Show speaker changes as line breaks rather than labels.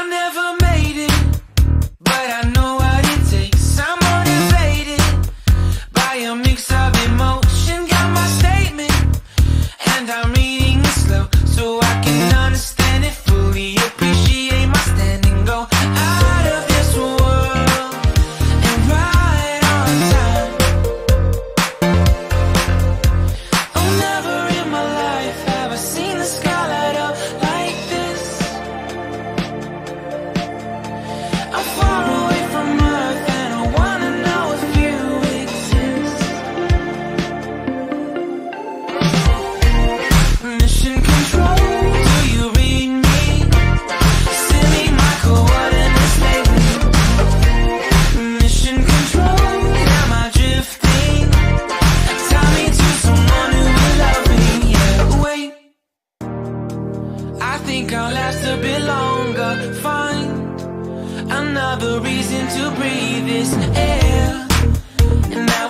I never made it, but I know what it takes. I'm motivated by a mix of emotion. Got my statement, and I'm reading it slow so I can understand it fully. Appreciate my standing, go out of this world and right on time. Oh, never in my life have I seen the sky light up like this. I'm far away from Earth and I wanna know if you exist. Mission control, do you read me? Send me my coordinates lately. Mission control, am I drifting? Tie me to someone who will love me. Yeah, wait, I think I'll last a bit longer. Find another reason to breathe this air, and I